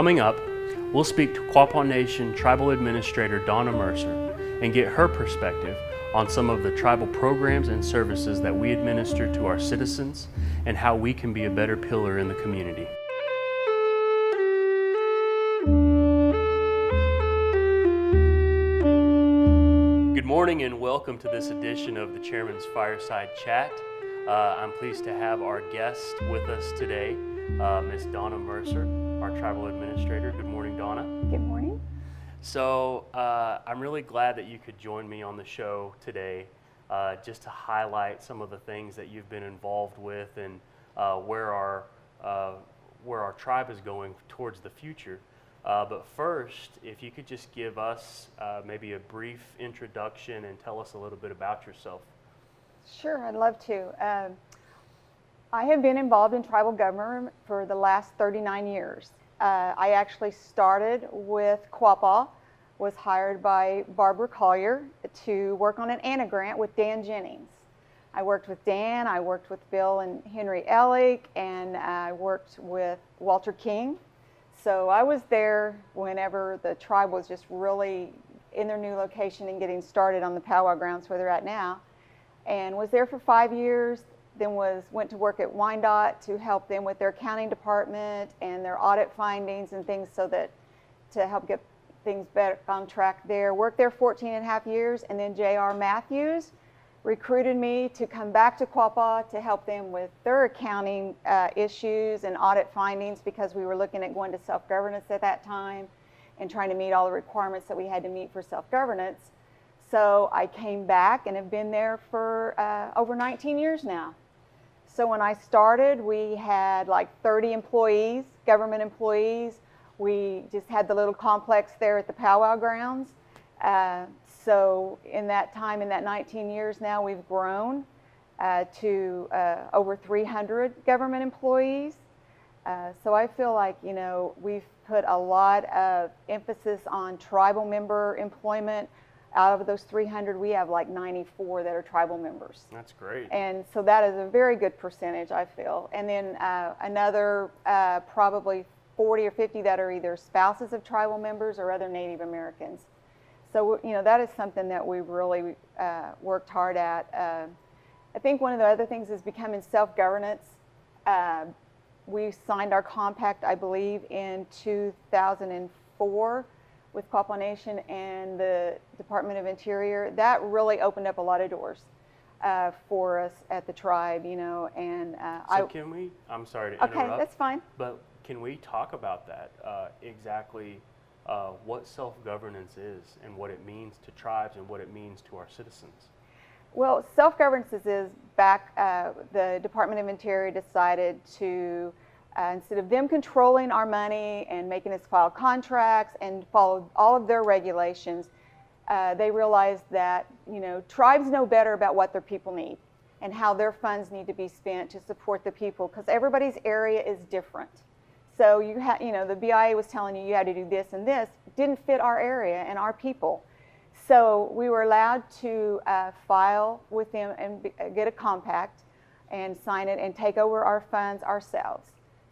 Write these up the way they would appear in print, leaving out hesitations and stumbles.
Coming up, we'll speak to Quapaw Nation Tribal Administrator Donna Mercer and get her perspective on some of the tribal programs and services that we administer to our citizens and how we can be a better pillar in the community. Good morning and welcome to this edition of the Chairman's Fireside Chat. I'm pleased to have our guest with us today, Ms. Donna Mercer, our Tribal Administrator. Good morning, Donna. Good morning. So I'm really glad that you could join me on the show today just to highlight some of the things that you've been involved with and where our tribe is going towards the future. But first, if you could just give us maybe a brief introduction and tell us a little bit about yourself. Sure, I'd love to. I have been involved in tribal government for the last 39 years. I actually started with Quapaw, was hired by Barbara Collier to work on an ANA grant with Dan Jennings. I worked with Dan, I worked with Bill and Henry Ellick, and I worked with Walter King. So I was there whenever the tribe was just really in their new location and getting started on the Pow Wow grounds where they're at now, and was there for 5 years. Then went to work at Wyandotte to help them with their accounting department and their audit findings and things, so that to help get things better on track there. Worked there 14.5 years, and then J.R. Matthews recruited me to come back to Quapaw to help them with their accounting issues and audit findings, because we were looking at going to self-governance at that time and trying to meet all the requirements that we had to meet for self-governance. So I came back and have been there for over 19 years now. So when I started, we had like 30 employees, government employees. We just had the little complex there at the Pow Wow grounds. So in that time, in that 19 years now, we've grown to over 300 government employees. So I feel like, you know, we've put a lot of emphasis on tribal member employment. Out of those 300, we have like 94 that are tribal members. That's great. And so that is a very good percentage, I feel. And then another probably 40 or 50 that are either spouses of tribal members or other Native Americans. So, you know, that is something that we've really worked hard at. I think one of the other things is becoming self-governance. We signed our compact, I believe, in 2004 with Quapaw Nation and the Department of Interior. That really opened up a lot of doors for us at the tribe, you know. And I'm sorry to interrupt. Okay, that's fine. But can we talk about that, exactly what self-governance is and what it means to tribes and what it means to our citizens? Well, self-governance is back, the Department of Interior decided to, instead of them controlling our money and making us file contracts and follow all of their regulations, they realized that, you know, tribes know better about what their people need and how their funds need to be spent to support the people, because everybody's area is different. So you know, the BIA was telling you had to do this and this, didn't fit our area and our people. So we were allowed to file with them and get a compact and sign it and take over our funds ourselves,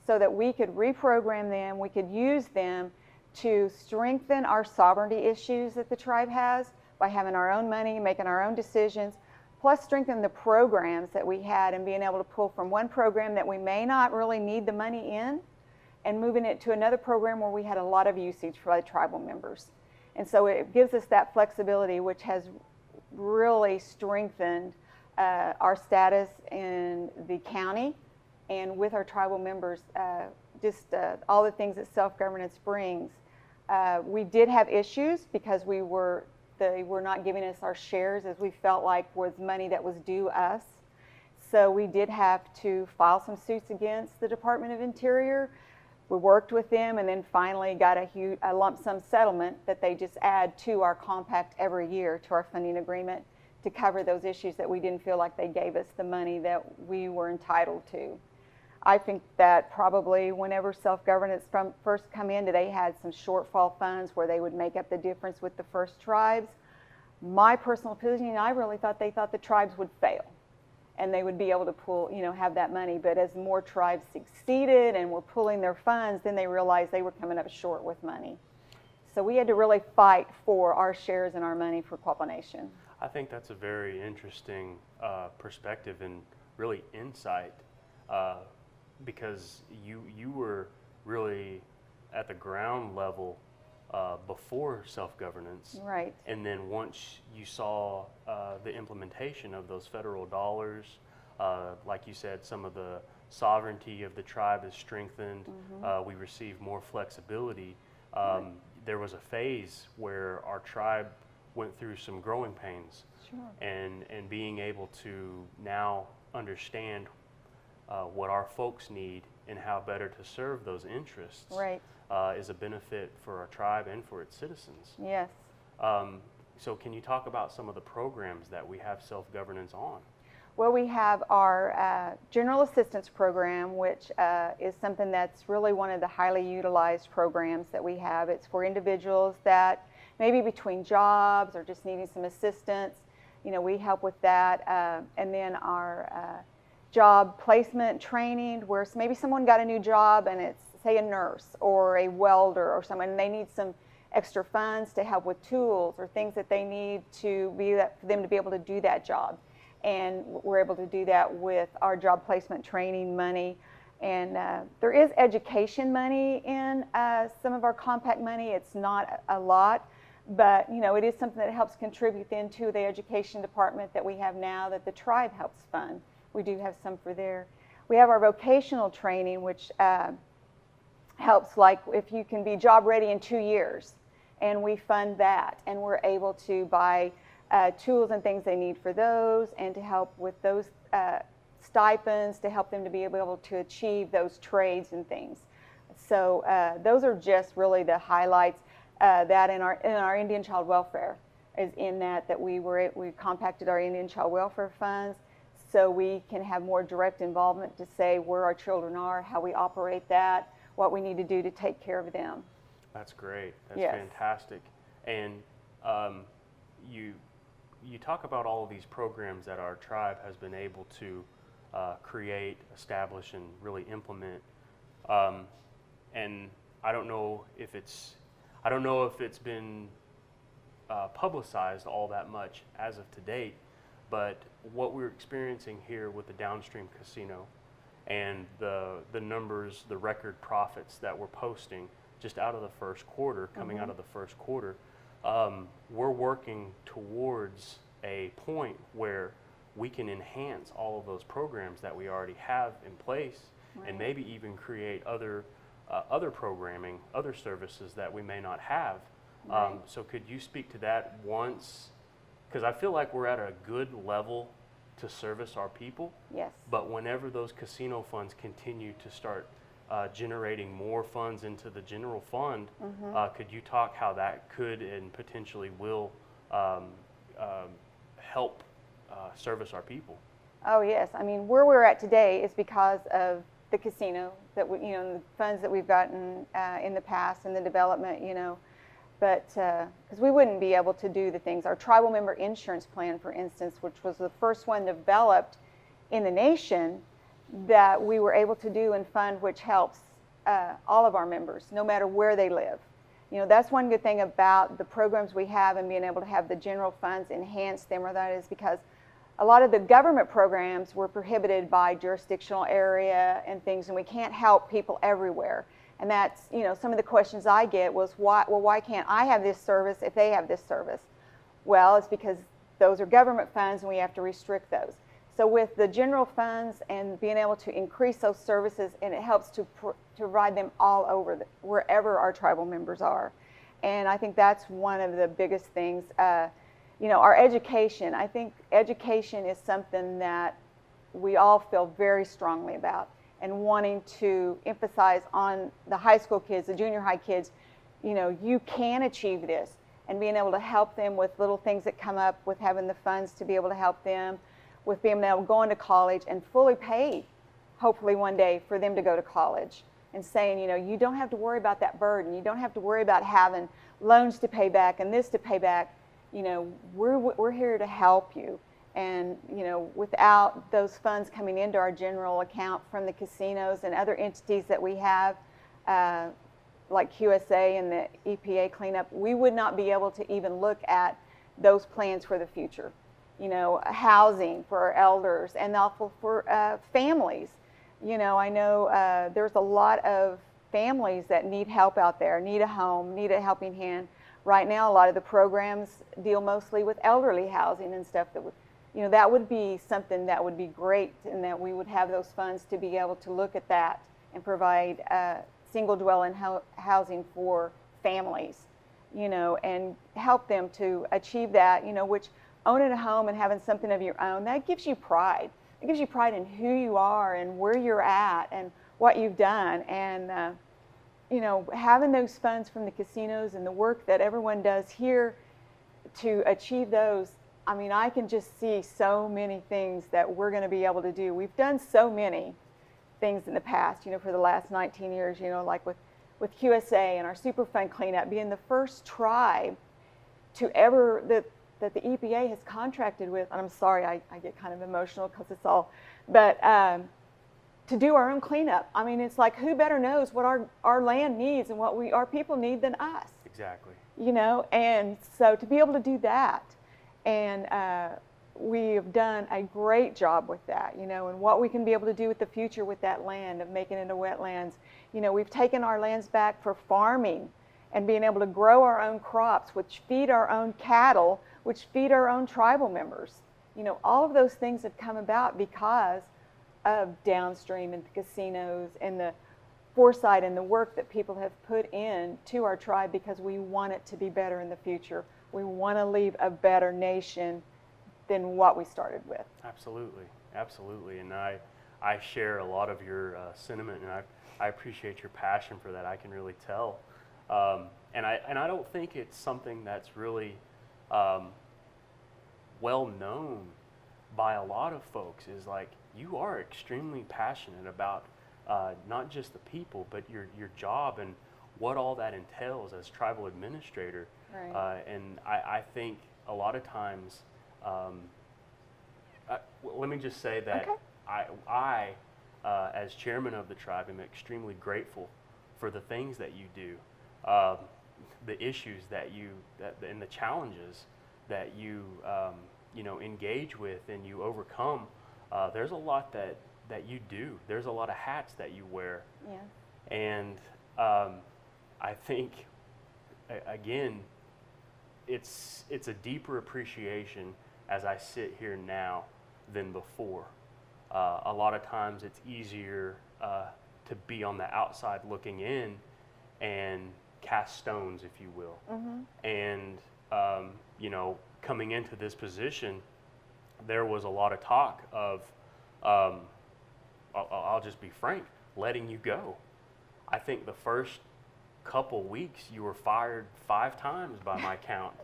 so that we could reprogram them, we could use them to strengthen our sovereignty issues that the tribe has by having our own money, making our own decisions, plus strengthen the programs that we had and being able to pull from one program that we may not really need the money in and moving it to another program where we had a lot of usage for the tribal members. And so it gives us that flexibility, which has really strengthened our status in the county and with our tribal members, all the things that self-governance brings. We did have issues because they were not giving us our shares as we felt like was money that was due us. So we did have to file some suits against the Department of Interior. We worked with them and then finally got a lump sum settlement that they just add to our compact every year to our funding agreement to cover those issues that we didn't feel like they gave us the money that we were entitled to. I think that probably whenever self-governance first come in, they had some shortfall funds where they would make up the difference with the first tribes. My personal opinion, I really thought they thought the tribes would fail. and they would be able to pull, have that money. But as more tribes succeeded and were pulling their funds, then they realized they were coming up short with money. So we had to really fight for our shares and our money for Quapaw Nation. I think that's a very interesting perspective and really insight, because you were really at the ground level before self-governance. Right. And then once you saw the implementation of those federal dollars, like you said, some of the sovereignty of the tribe is strengthened. We receive more flexibility. There was a phase where our tribe went through some growing pains. Sure. And being able to now understand what our folks need and how better to serve those interests, Right. Is a benefit for our tribe and for its citizens. Yes. So can you talk about some of the programs that we have self-governance on? Well, we have our General Assistance Program, which is something that's really one of the highly utilized programs that we have. It's for individuals that maybe between jobs or just needing some assistance. We help with that. And then our job placement training, where maybe someone got a new job and it's, say, a nurse or a welder or someone, and they need some extra funds to help with tools or things that they need for them to be able to do that job. And we're able to do that with our job placement training money. And there is education money in some of our compact money. It's not a lot, but it is something that helps contribute then to the education department that we have now that the tribe helps fund. We do have some for there. We have our vocational training, which helps, like if you can be job ready in 2 years, and we fund that, and we're able to buy tools and things they need for those, and to help with those stipends to help them to be able to achieve those trades and things. So those are just really the highlights. That in our Indian Child Welfare is in that we compacted our Indian Child Welfare funds, so we can have more direct involvement to say where our children are, how we operate that, what we need to do to take care of them. That's great. That's Yes. fantastic. And you talk about all of these programs that our tribe has been able to create, establish, and really implement. And I don't know if it's been publicized all that much as of to date, but what we're experiencing here with the downstream casino and the numbers, the record profits that we're posting just out of the first quarter, coming out of the first quarter, we're working towards a point where we can enhance all of those programs that we already have in place, Right. and maybe even create other programming, other services that we may not have. Right. So could you speak to that once? Because I feel like we're at a good level to service our people, Yes. but whenever those casino funds continue to start generating more funds into the general fund, could you talk how that could and potentially will help service our people? Oh yes, I mean where we're at today is because of the casino that the funds that we've gotten in the past and the development, but because we wouldn't be able to do the things. Our tribal member insurance plan, for instance, which was the first one developed in the nation, that we were able to do and fund, which helps all of our members, no matter where they live. That's one good thing about the programs we have and being able to have the general funds enhance them, or that is because a lot of the government programs were prohibited by jurisdictional area and things, and we can't help people everywhere. And that's, some of the questions I get was, why can't I have this service if they have this service? Well, it's because those are government funds and we have to restrict those. So with the general funds and being able to increase those services, and it helps to provide them all over, wherever our tribal members are. And I think that's one of the biggest things. Our education, I think education is something that we all feel very strongly about, and wanting to emphasize on the high school kids, the junior high kids, you can achieve this, and being able to help them with little things that come up with having the funds to be able to help them with being able to go into college and fully pay, hopefully one day, for them to go to college, and saying, you don't have to worry about that burden. You don't have to worry about having loans to pay back and this to pay back. We're here to help you And, without those funds coming into our general account from the casinos and other entities that we have, like QSA and the EPA cleanup, we would not be able to even look at those plans for the future. Housing for our elders and also for families. I know there's a lot of families that need help out there, need a home, need a helping hand. Right now, a lot of the programs deal mostly with elderly housing and stuff that would, that would be something that would be great, and that we would have those funds to be able to look at that and provide single dwelling housing for families, and help them to achieve that, which owning a home and having something of your own, that gives you pride. It gives you pride in who you are and where you're at and what you've done. And, having those funds from the casinos and the work that everyone does here to achieve those, I can just see so many things that we're going to be able to do. We've done so many things in the past, for the last 19 years, like with QSA and our Superfund cleanup, being the first tribe to ever, that the EPA has contracted with, and I'm sorry, I get kind of emotional because it's all, but to do our own cleanup. It's like, who better knows what our land needs and what our people need than us? Exactly. And so to be able to do that, and we have done a great job with that, and what we can be able to do with the future with that land, of making it into wetlands. We've taken our lands back for farming and being able to grow our own crops, which feed our own cattle, which feed our own tribal members. All of those things have come about because of downstream and the casinos and the foresight and the work that people have put in to our tribe, because we want it to be better in the future. We want to leave a better nation than what we started with. Absolutely, absolutely. And I share a lot of your sentiment, and I appreciate your passion for that. I can really tell. And I don't think it's something that's really well known by a lot of folks, is like, you are extremely passionate about not just the people, but your job and what all that entails as tribal administrator. Right. And I think a lot of times, let me just say that okay. I as chairman of the tribe, am extremely grateful for the things that you do, the issues and the challenges that you engage with and you overcome. There's a lot that you do. There's a lot of hats that you wear. Yeah. And I think, again, it's a deeper appreciation as I sit here now than before. A lot of times it's easier to be on the outside looking in and cast stones, if you will. Mm-hmm. And, coming into this position, there was a lot of talk of, I'll just be frank, letting you go. I think the first couple weeks you were fired 5 times by my count.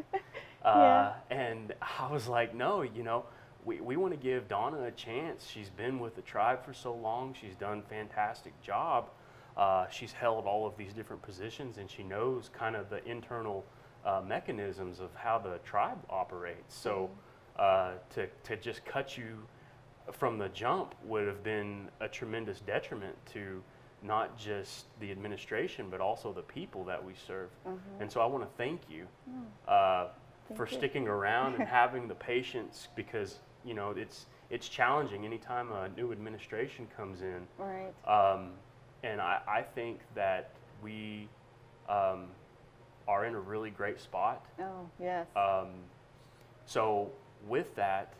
Yeah. And I was like, no, we want to give Donna a chance. She's been with the tribe for so long. She's done a fantastic job. She's held all of these different positions, and she knows kind of the internal mechanisms of how the tribe operates. So to just cut you from the jump would have been a tremendous detriment to not just the administration, but also the people that we serve. Mm-hmm. And so I want to thank you for you. sticking around and having the patience, because it's challenging anytime a new administration comes in. Right. And I think that we are in a really great spot. Oh, yes. So with that,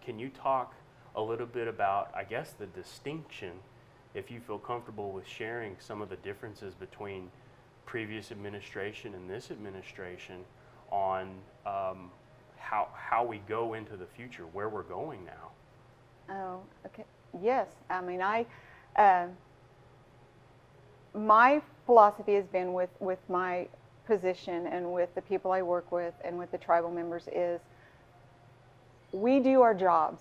can you talk a little bit about, I guess, the distinction, if you feel comfortable with sharing some of the differences between previous administration and this administration on how we go into the future, where we're going now? Oh, okay. Yes. My philosophy has been with my position and with the people I work with and with the tribal members is, we do our jobs.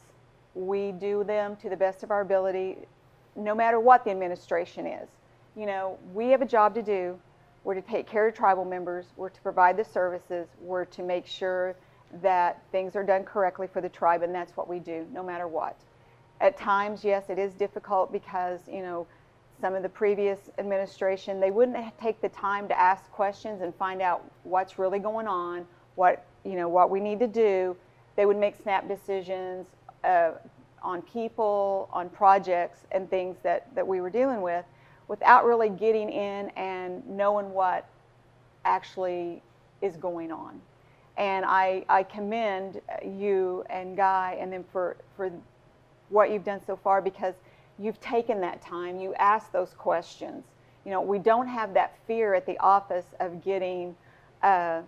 We do them to the best of our ability, no matter what the administration is. We have a job to do. We're to take care of tribal members. We're to provide the services. We're to make sure that things are done correctly for the tribe, and that's what we do, no matter what. At times, yes, it is difficult because, some of the previous administration, they wouldn't take the time to ask questions and find out what's really going on, what we need to do. They would make snap decisions on people, on projects, and things that we were dealing with without really getting in and knowing what actually is going on. And I commend you and Guy and them for what you've done so far, because you've taken that time, you ask those questions. We don't have that fear at the office of getting, of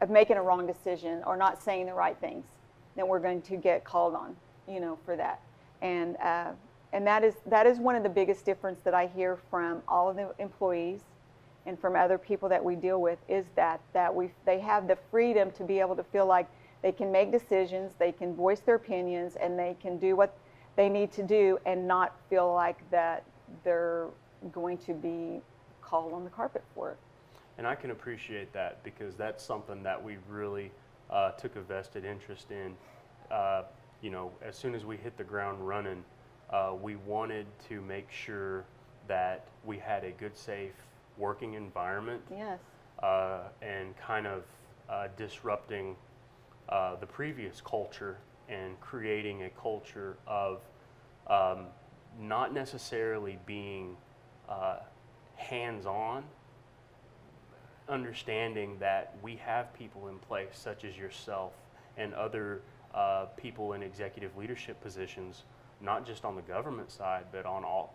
making a wrong decision or not saying the right things. Then we're going to get called on, for that. And that is one of the biggest difference that I hear from all of the employees and from other people that we deal with, is that they have the freedom to be able to feel like they can make decisions, they can voice their opinions, and they can do what they need to do and not feel like that they're going to be called on the carpet for it. And I can appreciate that, because that's something that we really took a vested interest in. As soon as we hit the ground running, we wanted to make sure that we had a good, safe working environment. Yes. And kind of disrupting the previous culture and creating a culture of not necessarily being hands-on, understanding that we have people in place such as yourself and other people in executive leadership positions, not just on the government side, but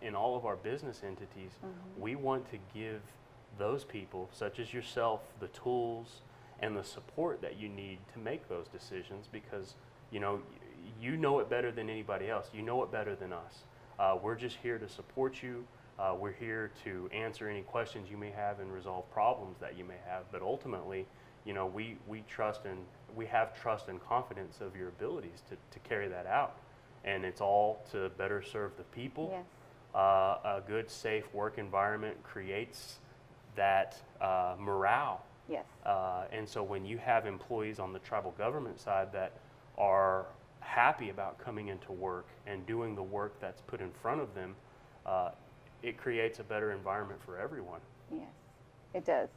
in all of our business entities. Mm-hmm. We want to give those people, such as yourself, the tools and the support that you need to make those decisions, because you know it better than anybody else. You know it better than us. We're just here to support you. We're here to answer any questions you may have and resolve problems that you may have. But ultimately, we trust and we have trust and confidence of your abilities to carry that out. And it's all to better serve the people. Yes. A good, safe work environment creates that morale. Yes. And so when you have employees on the tribal government side that are happy about coming into work and doing the work that's put in front of them, it creates a better environment for everyone. Yes, it does.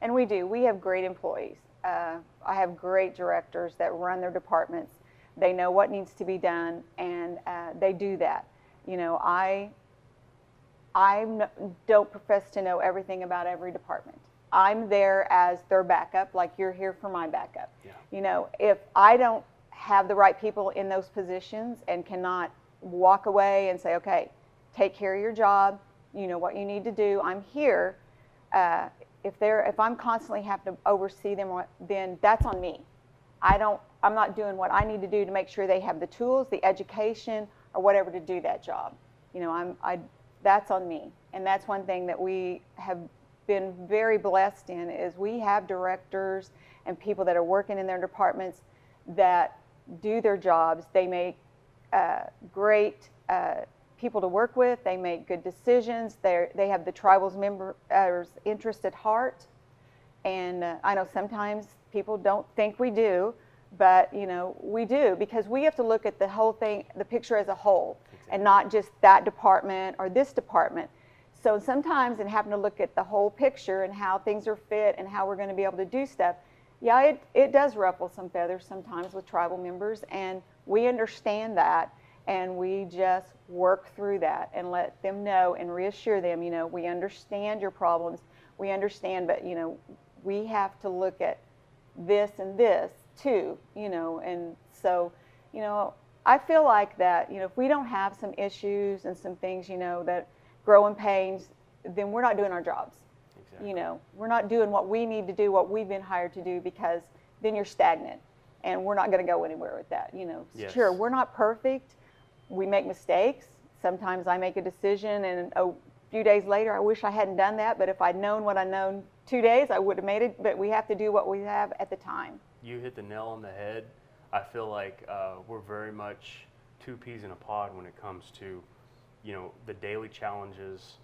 And we do. We have great employees. I have great directors that run their departments. They know what needs to be done, and they do that. I don't profess to know everything about every department. I'm there as their backup, like you're here for my backup. Yeah. If I don't have the right people in those positions and cannot walk away and say, okay, take care of your job, you know what you need to do, I'm here. If I'm constantly having to oversee them, then that's on me. I'm not doing what I need to do to make sure they have the tools, the education, or whatever to do that job. That's on me. And that's one thing that we have been very blessed in, is we have directors and people that are working in their departments that do their jobs. They make great people to work with. They make good decisions. They have the tribal's members' interest at heart. And I know sometimes people don't think we do, but we do, because we have to look at the whole thing, the picture as a whole. Exactly. And not just that department or this department. So sometimes in having to look at the whole picture and how things are fit and how we're going to be able to do stuff, yeah, it does ruffle some feathers sometimes with tribal members, and we understand that, and we just work through that and let them know and reassure them, we understand your problems, we understand, but we have to look at this and this too, and so, I feel like that, if we don't have some issues and some things, that growing pains, then we're not doing our jobs. Exactly. We're not doing what we need to do, what we've been hired to do, because then you're stagnant, and we're not going to go anywhere with that. Yes. Sure, we're not perfect. We make mistakes. Sometimes I make a decision, and a few days later, I wish I hadn't done that, but if I'd known what I known 2 days, I would have made it, but we have to do what we have at the time. You hit the nail on the head. I feel like we're very much two peas in a pod when it comes to, the daily challenges,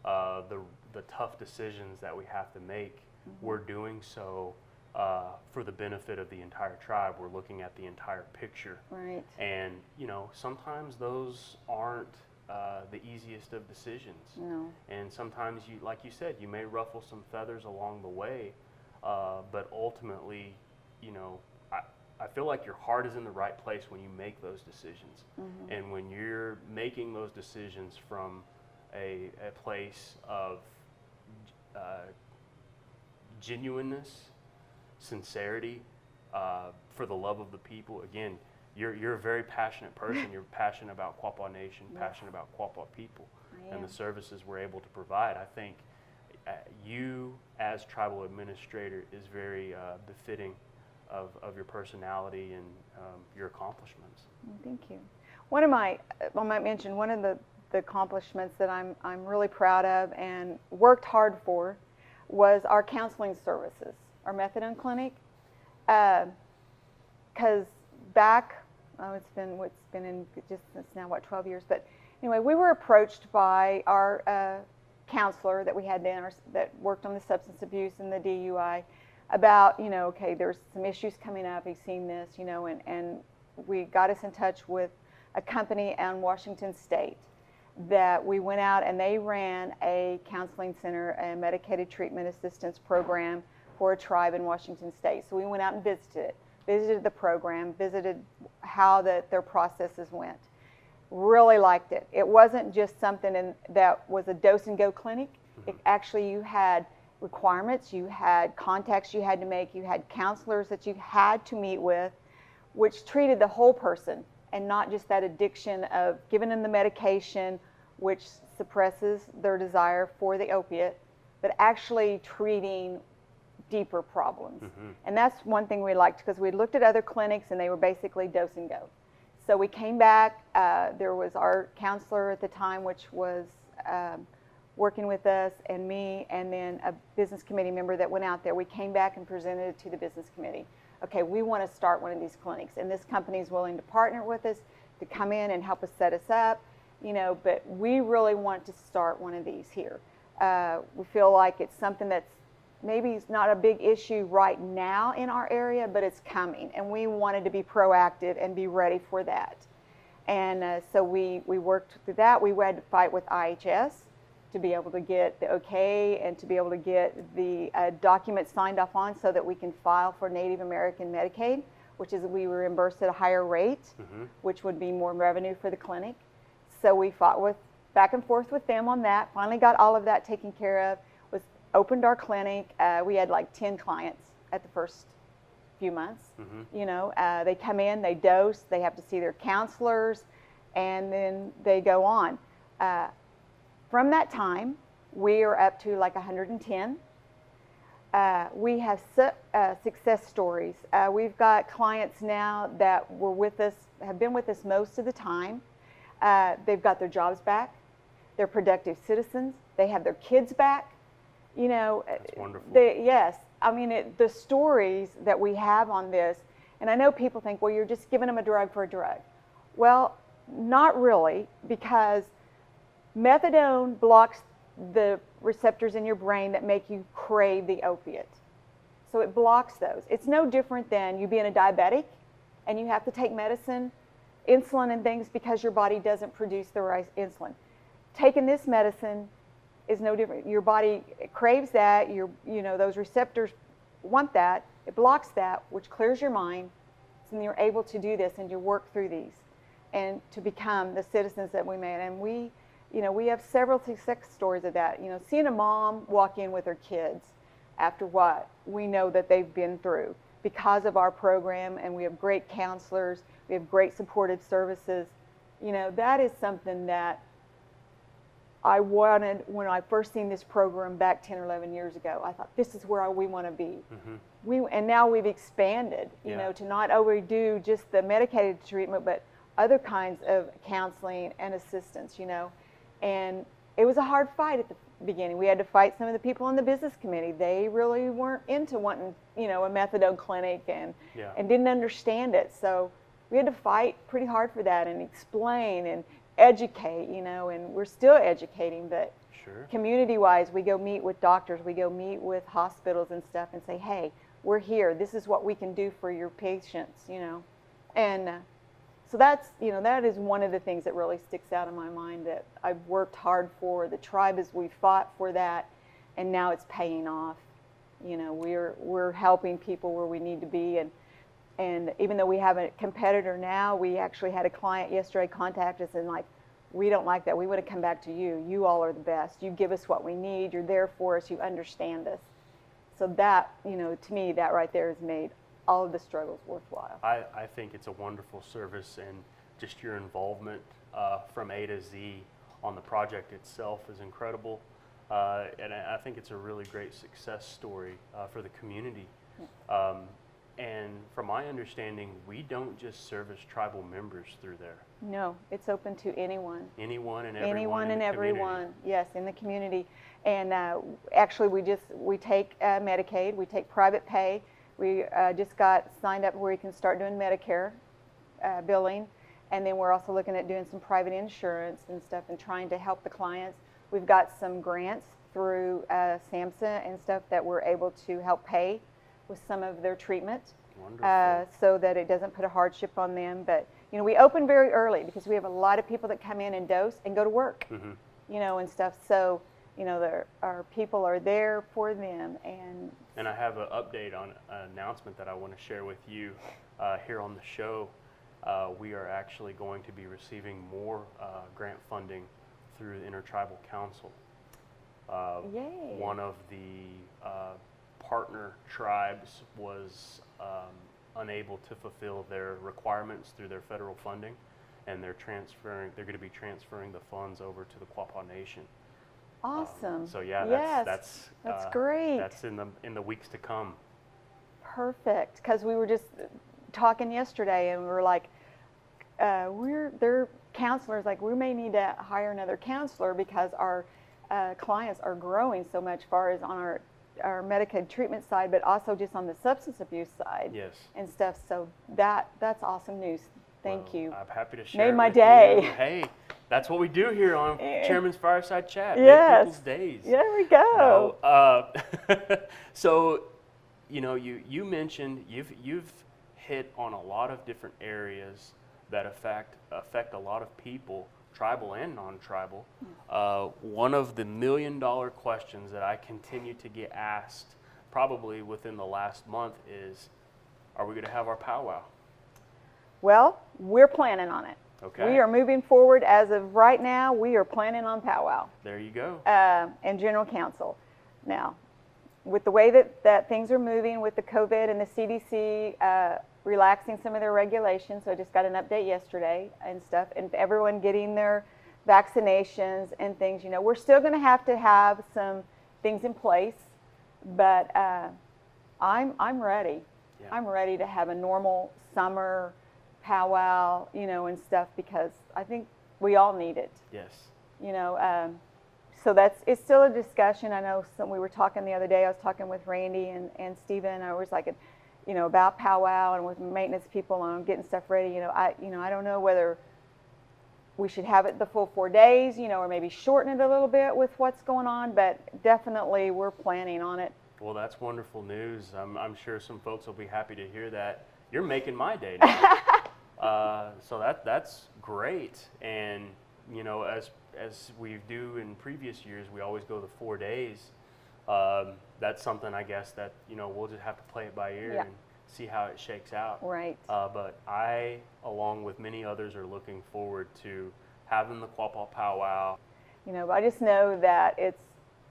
the tough decisions that we have to make. Mm-hmm. We're doing so for the benefit of the entire tribe. We're looking at the entire picture. Right. And, you know, sometimes those aren't the easiest of decisions. No. And sometimes, you, like you said, you may ruffle some feathers along the way, but ultimately, you know, I feel like your heart is in the right place when you make those decisions. Mm-hmm. And when you're making those decisions from a place of genuineness, sincerity, for the love of the people. Again, you're a very passionate person. You're passionate about Quapaw Nation, passionate about Quapaw people, and the services we're able to provide. I think you, as tribal administrator, is very befitting of your personality and your accomplishments. Thank you. One of my, I might mention, one of the accomplishments that I'm really proud of and worked hard for was our counseling services, our methadone clinic. Because back, it's been in just, it's now what, 12 years, but anyway, we were approached by our counselor that we had then, that worked on the substance abuse and the DUI, about, you know, okay, there's some issues coming up, he's seen this, you know, and we got us in touch with a company in Washington State that we went out, and they ran a counseling center, a medicated treatment assistance program for a tribe in Washington State. So we went out and visited the program, visited how their processes went. Really liked it. It wasn't just something that was a dose and go clinic. It actually, you had requirements, you had contacts you had to make, you had counselors that you had to meet with, which treated the whole person and not just that addiction of giving them the medication, which suppresses their desire for the opiate, but actually treating deeper problems. And that's one thing we liked, because we looked at other clinics and they were basically dose and go. So we came back, there was our counselor at the time, which was working with us, and me, and then a business committee member that went out there. We came back and presented it to the business committee. Okay, we want to start one of these clinics, and this company is willing to partner with us to come in and help us set us up, you know, but we really want to start one of these here. We feel like it's something that's maybe it's not a big issue right now in our area, but it's coming, and we wanted to be proactive and be ready for that. And so we worked through that. We had to fight with IHS to be able to get the okay and to be able to get the documents signed off on so that we can file for Native American Medicaid, which is we were reimbursed at a higher rate, which would be more revenue for the clinic. So we fought back and forth with them on that, finally got all of that taken care of, opened our clinic. We had like 10 clients at the first few months. You know, they come in, they dose, they have to see their counselors, and then they go on. From that time, we are up to like 110. We have success stories. We've got clients now that were with us, have been with us most of the time. They've got their jobs back. They're productive citizens. They have their kids back. You know, that's wonderful. Yes, I mean, the stories that we have on this, and I know people think, well, you're just giving them a drug for a drug. Well, not really, because methadone blocks the receptors in your brain that make you crave the opiate. So it blocks those. It's no different than you being a diabetic and you have to take medicine, insulin and things, because your body doesn't produce the right insulin. Taking this medicine is no different. Your body craves that, you know, those receptors want that, it blocks that, which clears your mind, and you're able to do this and to work through these and to become the citizens that we made. And we, you know, we have several success stories of that. You know, seeing a mom walk in with her kids after what we know that they've been through because of our program, and we have great counselors, we have great supportive services. You know, that is something that I wanted when I first seen this program back 10 or 11 years ago. I thought, this is where we want to be. And now we've expanded, you know, to not only do just the medicated treatment, but other kinds of counseling and assistance, you know. And it was a hard fight at the beginning. We had to fight some of the people on the business committee. They really weren't into wanting, you know, a methadone clinic and didn't understand it. So we had to fight pretty hard for that and explain and educate, you know, and we're still educating, but community-wise, we go meet with doctors, we go meet with hospitals and stuff and say, hey, we're here. This is what we can do for your patients, And so that's, that is one of the things that really sticks out in my mind that I've worked hard for. The tribe is, we fought for that, and now it's paying off. We're helping people where we need to be, and even though we have a competitor now, we actually had a client yesterday contact us and like, we don't like that. We want to come back to you. You all are the best. You give us what we need. You're there for us. You understand us. So that, to me, that right there has made all of the struggles worthwhile. I think it's a wonderful service, and just your involvement from A to Z on the project itself is incredible. And I think it's a really great success story for the community. And from my understanding, we don't just service tribal members through there. No, it's open to anyone. Anyone and everyone. Anyone in and the everyone, community. yes, in the community. And actually, we take Medicaid, we take private pay. We just got signed up where we can start doing Medicare billing, and then we're also looking at doing some private insurance and stuff and trying to help the clients. We've got some grants through SAMHSA and stuff that we're able to help pay with some of their treatment, so that it doesn't put a hardship on them. But we open very early because we have a lot of people that come in and dose and go to work, and stuff. So our people are there for them. And I have an update on an announcement that I want to share with you here on the show. We are actually going to be receiving more grant funding through the Intertribal Council. Yay. One of the partner tribes was unable to fulfill their requirements through their federal funding, and they're going to be transferring the funds over to the Quapaw Nation. Awesome. So yeah, that's great. That's in the weeks to come. Perfect. Because we were just talking yesterday, and we were like, their counselors, like, we may need to hire another counselor because our clients are growing so much, far as on our Medicaid treatment side, but also just on the substance abuse side. Yes. And stuff. So that's awesome news. Thank you. I'm happy to share. Made my with day. You. Hey, that's what we do here on Chairman's Fireside Chat. Yes. Make people's days. There we go. So, you mentioned you've hit on a lot of different areas that affect a lot of people, tribal and non-tribal. One of the $1 million questions that I continue to get asked, probably within the last month, is, are we going to have our powwow? Well, we're planning on it. Okay. We are moving forward. As of right now, we are planning on powwow. There you go. And general counsel. Now, with the way that things are moving with the COVID and the CDC relaxing some of their regulations, so I just got an update yesterday and stuff, and everyone getting their vaccinations and things, we're still going to have some things in place, but I'm ready. Yeah. I'm ready to have a normal summer powwow, and stuff, because I think we all need it. Yes. So it's still a discussion. I know we were talking the other day, I was talking with Randy and Stephen, I was like, about powwow and with maintenance people and getting stuff ready. I don't know whether we should have it the full 4 days, or maybe shorten it a little bit with what's going on, but definitely we're planning on it. Well, that's wonderful news. I'm sure some folks will be happy to hear that. You're making my day now. So that's great. And, as we do in previous years, we always go the 4 days. That's something, I guess, that, we'll just have to play it by ear and see how it shakes out. Right. But I, along with many others, are looking forward to having the Quapaw powwow. I just know that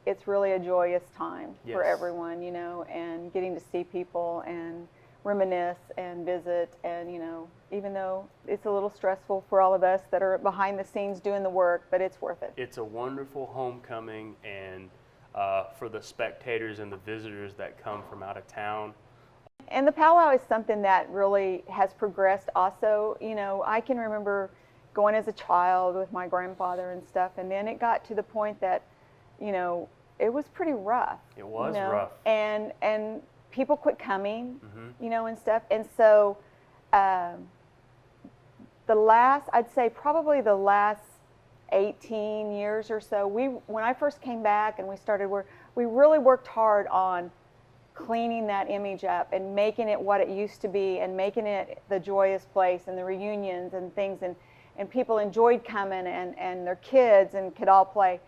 it's really a joyous time for Yes. everyone, and getting to see people and reminisce and visit, and even though it's a little stressful for all of us that are behind the scenes doing the work, but it's worth it. It's a wonderful homecoming, and for the spectators and the visitors that come from out of town. And the powwow is something that really has progressed also. I can remember going as a child with my grandfather and stuff, and then it got to the point that it was pretty rough. It was rough. And people quit coming, Mm-hmm. And stuff. And so I'd say probably the last 18 years or so, when I first came back and we started work, we really worked hard on cleaning that image up and making it what it used to be and making it the joyous place and the reunions and things, and people enjoyed coming, and their kids and could all play.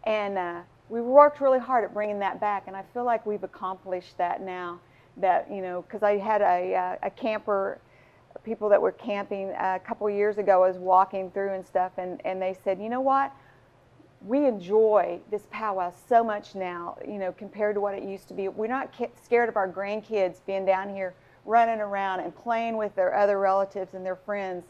And we worked really hard at bringing that back, and I feel like we've accomplished that now. That, you know, because I had a camper, people that were camping a couple of years ago, I was walking through and stuff, and they said, you know what, we enjoy this powwow so much now, you know, compared to what it used to be. We're not scared of our grandkids being down here running around and playing with their other relatives and their friends.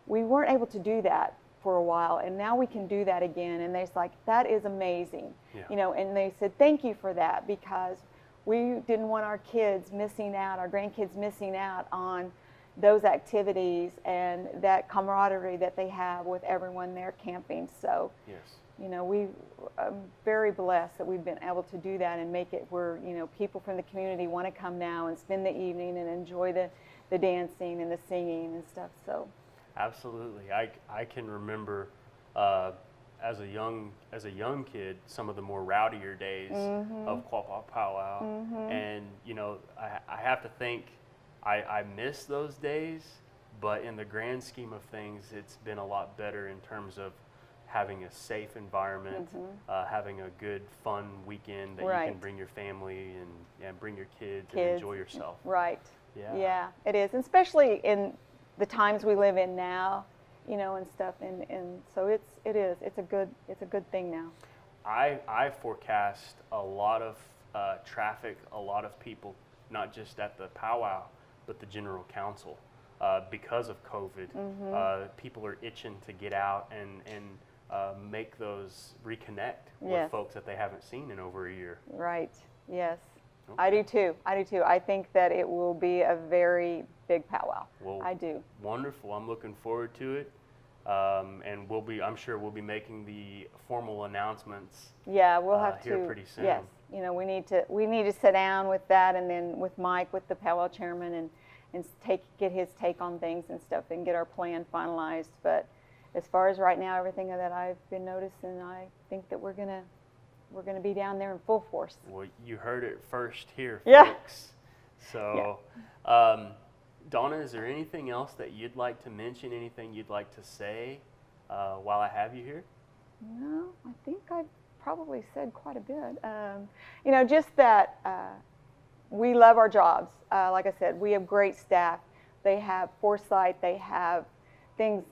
We weren't able to do that for a while, and now we can do that again. And they're like, that is amazing. Yeah. You know, and they said, thank you for that, because we didn't want our kids missing out, our grandkids missing out on those activities and that camaraderie that they have with everyone there camping. So, yes, you know, I'm very blessed that we've been able to do that and make it where, you know, people from the community want to come now and spend the evening and enjoy the dancing and the singing and stuff. So, absolutely, I can remember as a young kid some of the more rowdier days of Quapaw powwow, and you know, I have to think I miss those days, but in the grand scheme of things, it's been a lot better in terms of having a safe environment, having a good, fun weekend that you can bring your family and bring your kids and enjoy yourself. Right. Yeah. Yeah, it is, and especially in the times we live in now, you know, and stuff, and so it's a good thing now. I forecast a lot of traffic, a lot of people, not just at the powwow, but the general council, because of COVID. People are itching to get out and make those reconnect with folks that they haven't seen in over a year. Right. Yes. Okay. I do too. I think that it will be a very big powwow. Well, I do. Wonderful. I'm looking forward to it. And I'm sure we'll be making the formal announcements. Yeah, we'll have here pretty soon. Yes. You know, we need to sit down with that, and then with Mike, with the powwow chairman, and get his take on things and stuff, and get our plan finalized. But as far as right now, everything that I've been noticing, I think that we're gonna be down there in full force. Well, you heard it first here, folks. Yeah. So, Donna, is there anything else that you'd like to mention? Anything you'd like to say while I have you here? No, I think I've probably said quite a bit. You know, just that we love our jobs. Like I said, we have great staff. They have foresight. They have things.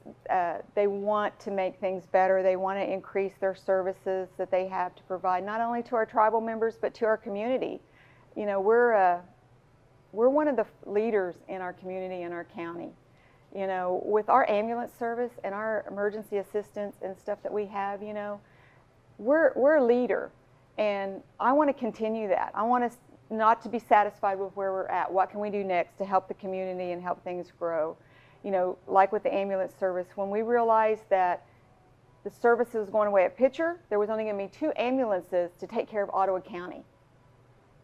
They want to make things better. They want to increase their services that they have to provide, not only to our tribal members, but to our community. You know, we're one of the leaders in our community and our county. You know, with our ambulance service and our emergency assistance and stuff that we have, you know, we're a leader, and I want to continue that. I want us not to be satisfied with where we're at. What can we do next to help the community and help things grow? You know, like with the ambulance service, when we realized that the service was going away at Pitcher, there was only going to be 2 ambulances to take care of Ottawa County.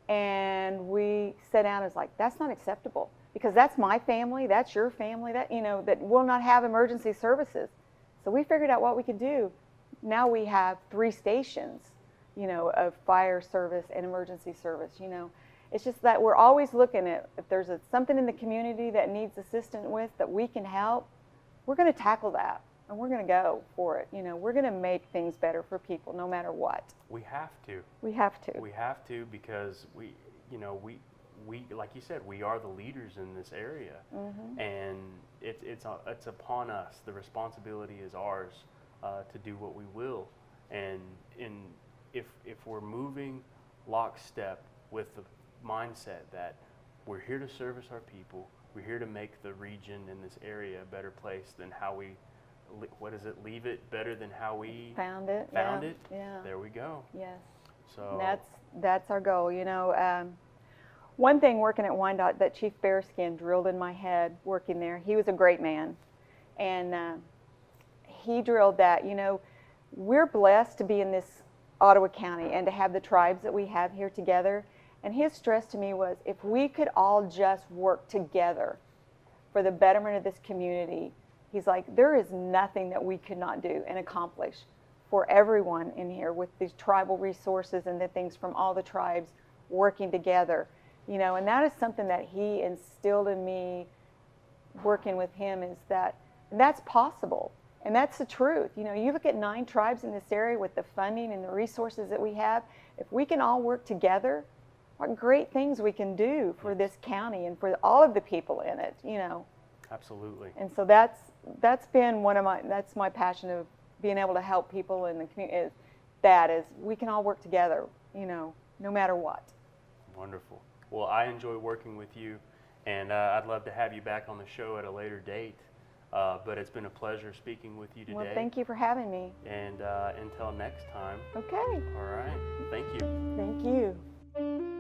And we sat down and was like, that's not acceptable, because that's my family, that's your family, that, you know, that will not have emergency services. So we figured out what we could do. Now we have 3 stations, you know, of fire service and emergency service. You know, it's just that we're always looking at, if there's something in the community that needs assistance with that we can help, we're going to tackle that, and we're going to go for it. You know, we're going to make things better for people no matter what. We have to. We have to. We have to, because we like you said, we are the leaders in this area, and it's upon us. The responsibility is ours to do what we will, and if we're moving lockstep with the mindset that we're here to service our people, we're here to make the region in this area a better place than how we, leave it better than how we found it. Yeah. There we go. Yes. So that's our goal. You know, one thing working at Wyandotte that Chief Bearskin drilled in my head working there. He was a great man, and he drilled that. You know, we're blessed to be in this Ottawa County and to have the tribes that we have here together. And his stress to me was, if we could all just work together for the betterment of this community, he's like, there is nothing that we could not do and accomplish for everyone in here with these tribal resources and the things from all the tribes working together. You know, and that is something that he instilled in me working with him, is that that's possible. And that's the truth. You know, you look at 9 tribes in this area with the funding and the resources that we have. If we can all work together, what great things we can do for this county and for all of the people in it, you know. Absolutely. And so that's been that's my passion of being able to help people in the community, is we can all work together, you know, no matter what. Wonderful. Well, I enjoy working with you, and I'd love to have you back on the show at a later date. But it's been a pleasure speaking with you today. Well, thank you for having me. And until next time. Okay. All right. Thank you. Thank you.